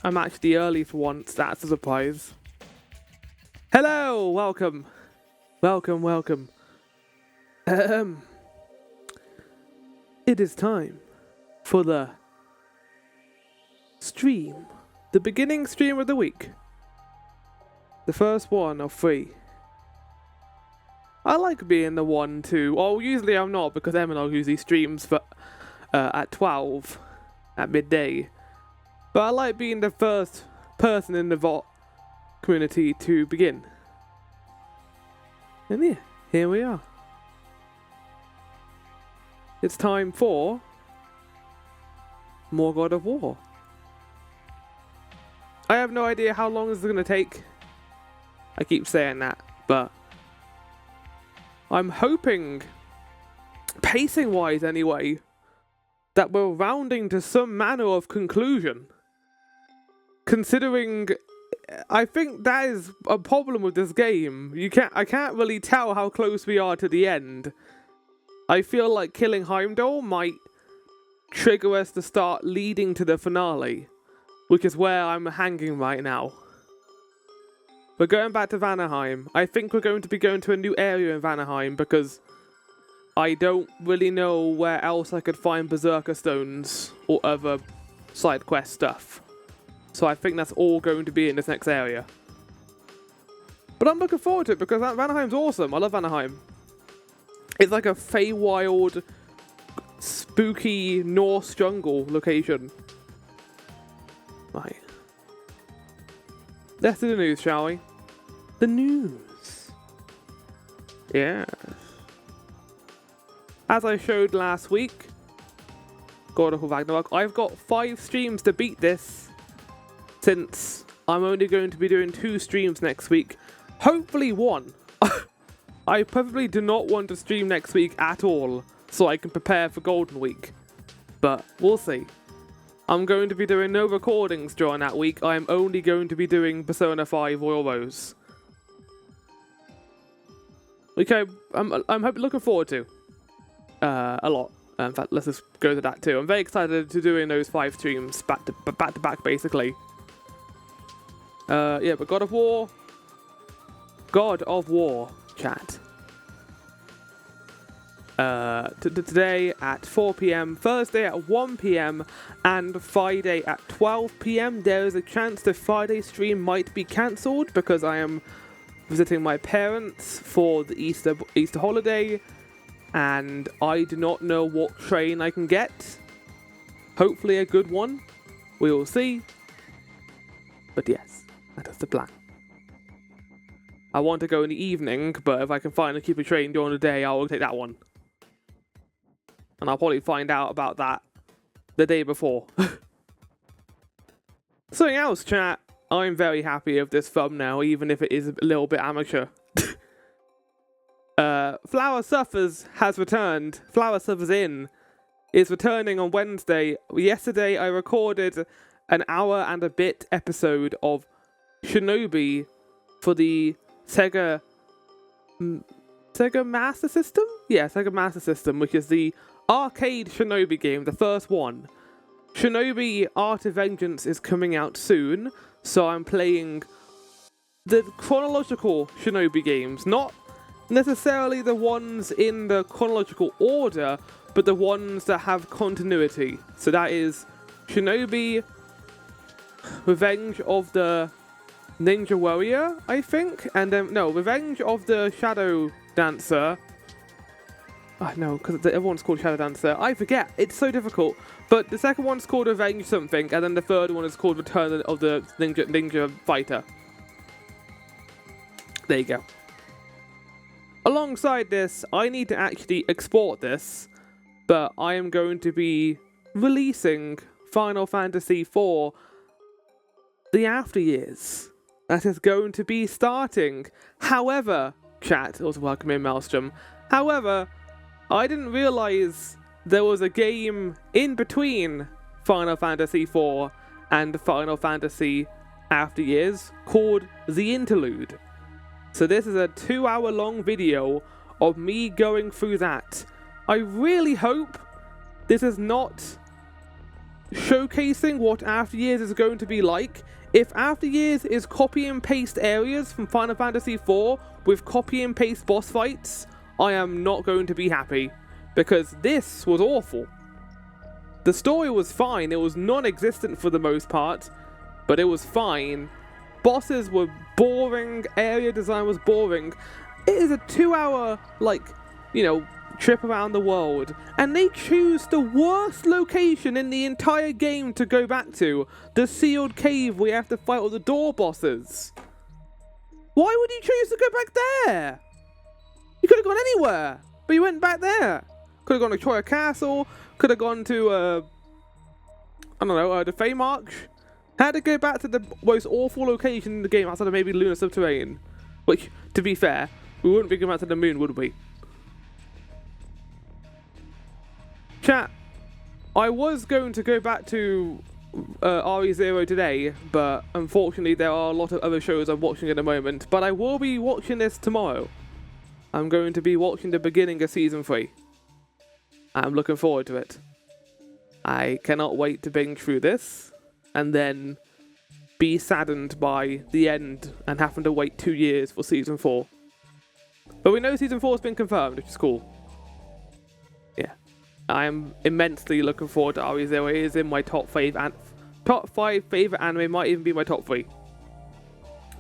I'm actually early for once. That's a surprise. Hello, welcome. Welcome. It is time for the stream. The beginning stream of the week. The first one of 3. I like being the one to... Well, usually I'm not because Eminem usually streams for, at 12 at midday. But I like being the first person in the VOD community to begin. And yeah, here we are. It's time for more God of War. I have no idea how long this is going to take. I keep saying that, but I'm hoping, pacing-wise anyway, that we're rounding to some manner of conclusion. Considering, I think that is a problem with this game. I can't really tell how close we are to the end. I feel like killing Heimdall might trigger us to start leading to the finale, which is where I'm hanging right now. We're going back to Vanaheim. I think we're going to be going to a new area in Vanaheim because I don't really know where else I could find Berserker Stones or other side quest stuff. So I think that's all going to be in this next area. But I'm looking forward to it because Vanaheim's awesome. I love Vanaheim. It's like a Feywild, spooky Norse jungle location. Right. Let's do the news, shall we? The news. Yeah. As I showed last week, God of War Ragnarok, I've got 5 streams to beat this, since I'm only going to be doing 2 streams next week. Hopefully 1. I probably do not want to stream next week at all, so I can prepare for Golden Week. But we'll see. I'm going to be doing no recordings during that week. I'm only going to be doing Persona 5 Royal Rose. Okay, I'm looking forward to. A lot. In fact, let's just go to that too. I'm very excited to doing those 5 streams back to back, basically. Yeah, but God of War, chat. Today at 4 PM, Thursday at 1 PM, and Friday at 12 PM. There is a chance the Friday stream might be cancelled because I am visiting my parents for the Easter holiday, and I do not know what train I can get. Hopefully a good one. We will see. But yes, that is the plan. I want to go in the evening, but if I can finally keep a train during the day, I will take that one. And I'll probably find out about that the day before. Something else, chat. I'm very happy with this thumbnail, even if it is a little bit amateur. Flower Suffers has returned. Flower Suffers Inn is returning on Wednesday. Yesterday I recorded an hour and a bit episode of Shinobi for the Sega Master System? Yeah, Sega Master System, which is the arcade Shinobi game, the first one. Shinobi Art of Vengeance is coming out soon, so I'm playing the chronological Shinobi games, not necessarily the ones in the chronological order, but the ones that have continuity. So that is Shinobi Revenge of the Ninja Warrior, I think, and then, no, Revenge of the Shadow Dancer. No, because the other one's called Shadow Dancer. I forget, it's so difficult. But the second one's called Revenge something, and then the third one is called Return of the Ninja Fighter. There you go. Alongside this, I need to actually export this, but I am going to be releasing Final Fantasy IV, the After Years. That is going to be starting. However, chat, also welcome in Maelstrom. However, I didn't realise there was a game in between Final Fantasy IV and Final Fantasy After Years called The Interlude. So this is a 2-hour long video of me going through that. I really hope this is not showcasing what After Years is going to be like. If After Years is copy and paste areas from Final Fantasy IV with copy and paste boss fights, I am not going to be happy, because this was awful. The story was fine, it was non-existent for the most part, but it was fine. Bosses were boring, area design was boring. It is a 2-hour, trip around the world, and they choose the worst location in the entire game to go back to, the sealed cave where you have to fight all the door bosses. Why would you choose to go back there? You could have gone anywhere, but you went back there. Could have gone to Troya Castle, could have gone to, the Feymarch. Had to go back to the most awful location in the game outside of maybe Lunar Subterranean. Which, to be fair, we wouldn't be going back to the moon, would we? Chat, I was going to go back to RE0 today, but unfortunately there are a lot of other shows I'm watching at the moment. But I will be watching this tomorrow. I'm going to be watching the beginning of Season 3. I'm looking forward to it. I cannot wait to binge through this, and then be saddened by the end and having to wait 2 years for Season 4. But we know Season 4 has been confirmed, which is cool. Yeah. I am immensely looking forward to RE0. It is in my top 5 favourite anime, might even be my top 3.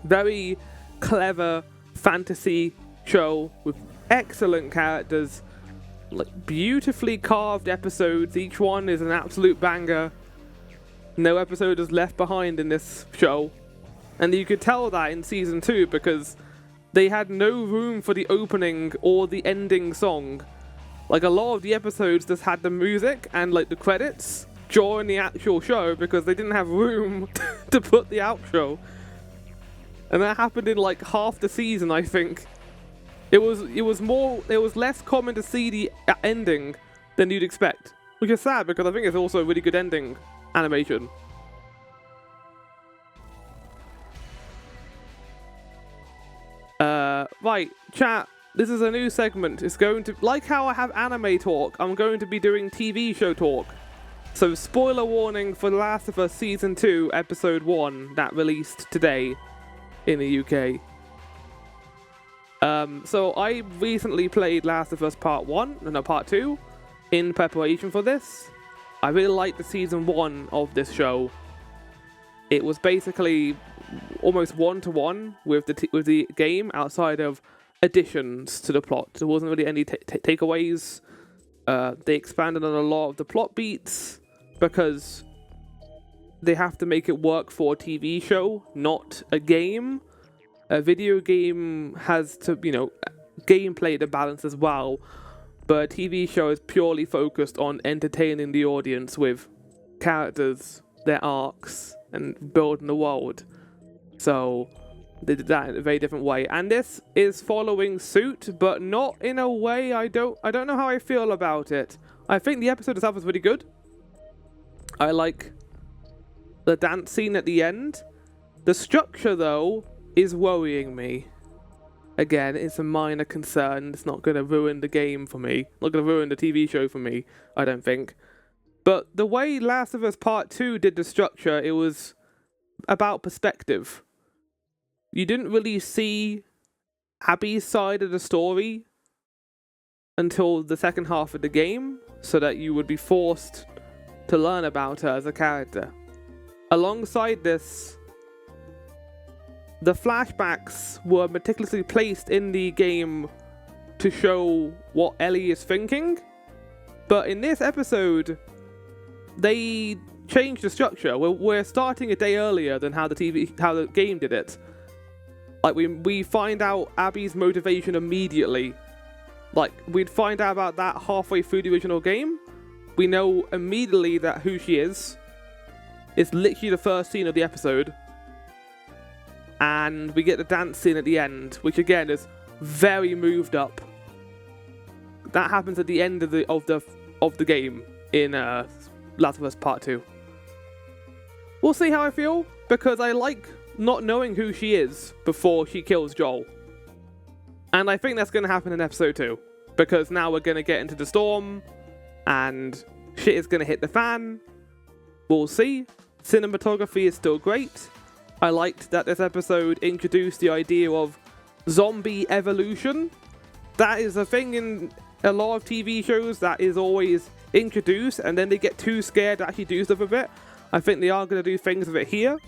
Very clever fantasy show with excellent characters, beautifully carved episodes. Each one is an absolute banger. No episode is left behind in this show, and you could tell that in Season 2 because they had no room for the opening or the ending song. A lot of the episodes just had the music and the credits during the actual show because they didn't have room to put the outro. And that happened in half the season, I think. It was less common to see the ending than you'd expect, which is sad because I think it's also a really good ending animation. Right, chat. This is a new segment. It's going to, like how I have anime talk, I'm going to be doing TV show talk. So spoiler warning for The Last of Us Season 2, Episode 1, that released today in the UK. So I recently played Last of Us Part 2 in preparation for this. I really liked the Season 1 of this show. It was basically almost one-to-one with the game outside of additions to the plot. There wasn't really any takeaways. They expanded on a lot of the plot beats because they have to make it work for a TV show, not a game. A video game has to, gameplay to balance as well, but a TV show is purely focused on entertaining the audience with characters, their arcs, and building the world. So they did that in a very different way, and this is following suit, but not in a way I don't know how I feel about it. I think the episode itself is really good. I like the dance scene at the end. The structure, though, is worrying me. Again, it's a minor concern. It's not going to ruin the game for me. Not going to ruin the TV show for me, I don't think. But the way Last of Us Part 2 did the structure, it was about perspective. You didn't really see Abby's side of the story until the second half of the game, so that you would be forced to learn about her as a character. Alongside this, the flashbacks were meticulously placed in the game to show what Ellie is thinking, but in this episode, they changed the structure. We're starting a day earlier than how the game did it. We find out Abby's motivation immediately. We'd find out about that halfway through the original game. We know immediately that who she is. It's literally the first scene of the episode. And we get the dance scene at the end, which again is very moved up. That happens at the end of the game in Last of Us Part 2. We'll see how I feel, because I like not knowing who she is before she kills Joel. And I think that's going to happen in Episode 2, because now we're going to get into the storm, and shit is going to hit the fan, We'll see. Cinematography is still great. I liked that this episode introduced the idea of zombie evolution. That is a thing in a lot of TV shows that is always introduced, and then they get too scared to actually do stuff with it. I think they are going to do things with it here,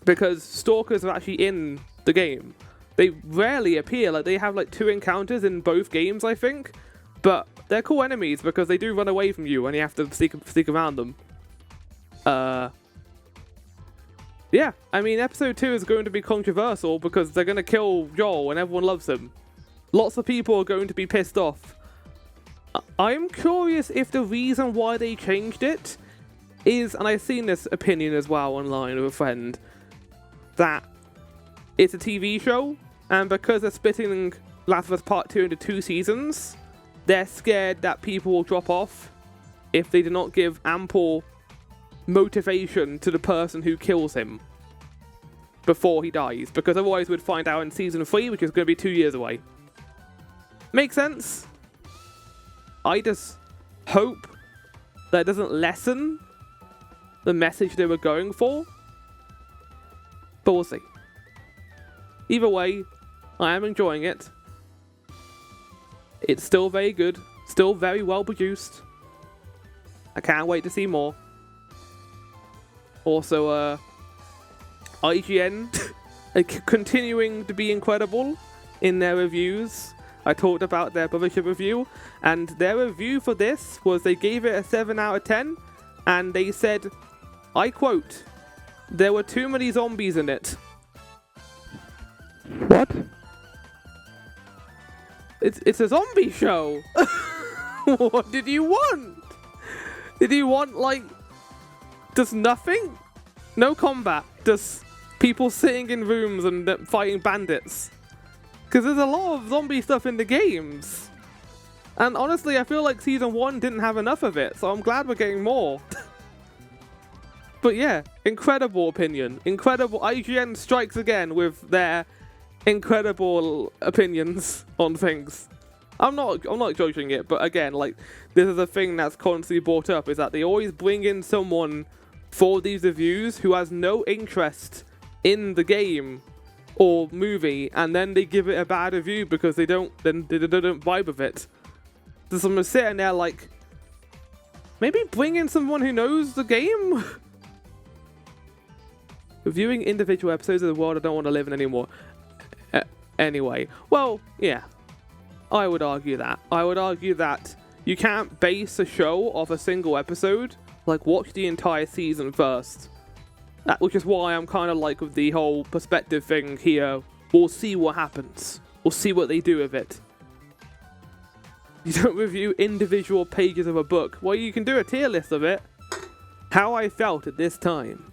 because stalkers are actually in the game. They rarely appear. Like, they have like 2 encounters in both games, I think, but they're cool enemies because they do run away from you and you have to sneak around them. Yeah, I mean, episode 2 is going to be controversial because they're going to kill Joel and everyone loves him. Lots of people are going to be pissed off. I'm curious if the reason why they changed it is, and I've seen this opinion as well online with a friend, that it's a TV show, and because they're splitting Last of Us Part 2 into 2 seasons, they're scared that people will drop off if they do not give ample motivation to the person who kills him before he dies, because otherwise we'd find out in season 3, which is going to be 2 years away. Makes sense? I just hope that it doesn't lessen the message they were going for, but we'll see. Either way, I am enjoying it. It's still very good, still very well produced. I can't wait to see more. Also, IGN are continuing to be incredible in their reviews. I talked about their publisher review, and their review for this was they gave it a 7 out of 10, and they said, I quote, "There were too many zombies in it." What? It's a zombie show. What did you want? Did you want, like, just nothing? No combat, just people sitting in rooms and fighting bandits. Because there's a lot of zombie stuff in the games. And honestly, I feel like Season 1 didn't have enough of it, so I'm glad we're getting more. But yeah, incredible opinion. Incredible. IGN strikes again with their incredible opinions on things. I'm not judging it, but again, like, this is a thing that's constantly brought up, is that they always bring in someone for these reviews who has no interest in the game or movie, and then they give it a bad review because they don't vibe with it. So someone's sitting there like, maybe bring in someone who knows the game? Reviewing individual episodes of the world I don't want to live in anymore. Anyway, well, yeah, I would argue that. I would argue that you can't base a show off a single episode. Like, watch the entire season first. Which is why I'm kind of like with the whole perspective thing here. We'll see what happens. We'll see what they do with it. You don't review individual pages of a book. Well, you can do a tier list of it. How I felt at this time.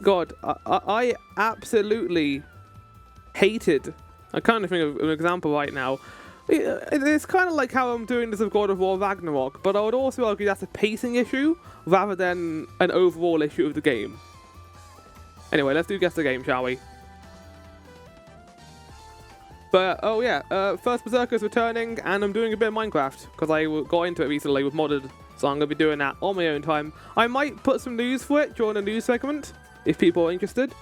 God, I absolutely hated. I can't think of an example right now. It's kind of like how I'm doing this with God of War Ragnarok, but I would also argue that's a pacing issue rather than an overall issue of the game. Anyway, let's do Guess the Game, shall we? But, oh yeah, First Berserker's returning, and I'm doing a bit of Minecraft, because I got into it recently with modded, so I'm going to be doing that on my own time. I might put some news for it during a news segment, if people are interested.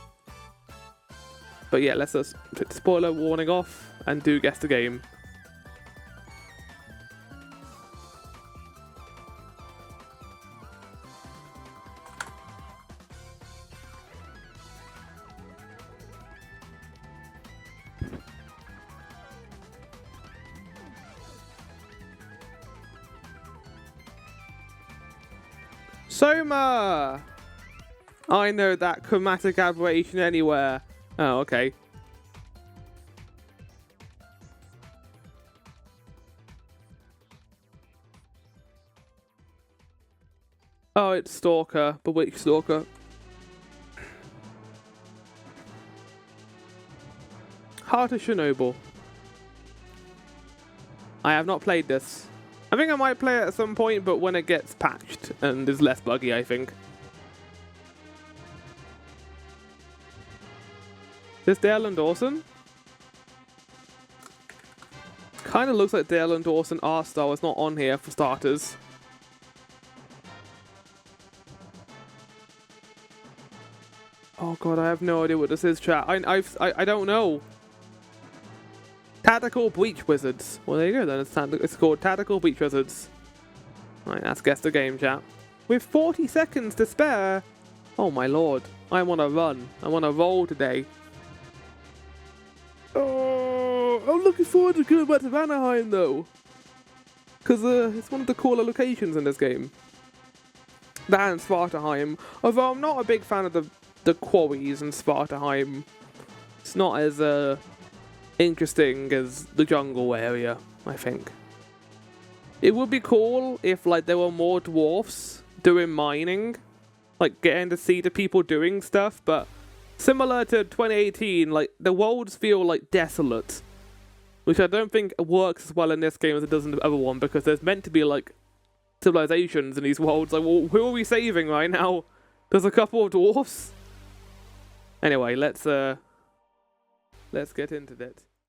But yeah, let's just spoiler warning off, and do Guess the Game. Soma! I know that chromatic aberration anywhere. Oh, okay. Oh, it's Stalker, but which Stalker? Heart of Chernobyl. I have not played this. I think I might play it at some point, but when it gets patched and is less buggy, I think. Is Dale and Dawson? Kind of looks like Dale and Dawson art style is not on here for starters. Oh god, I have no idea what this is, chat. I don't know. Tactical Breach Wizards. Well, there you go then. It's called Tactical Breach Wizards. Right, let's guess the game, chat. With 40 seconds to spare. Oh my lord. I want to run. I want to roll today. Oh, I'm looking forward to going back to Vanaheim though. Because it's one of the cooler locations in this game. That and Svartalheim. Although I'm not a big fan of the quarries in Svartalheim. It's not as interesting as the jungle area, I think. It would be cool if like there were more dwarfs doing mining, like getting to see the people doing stuff, but similar to 2018, like the worlds feel like desolate, which I don't think works as well in this game as it does in the other one, because there's meant to be like civilizations in these worlds. Like, well, who are we saving right now? There's a couple of dwarfs. Anyway, let's get into it.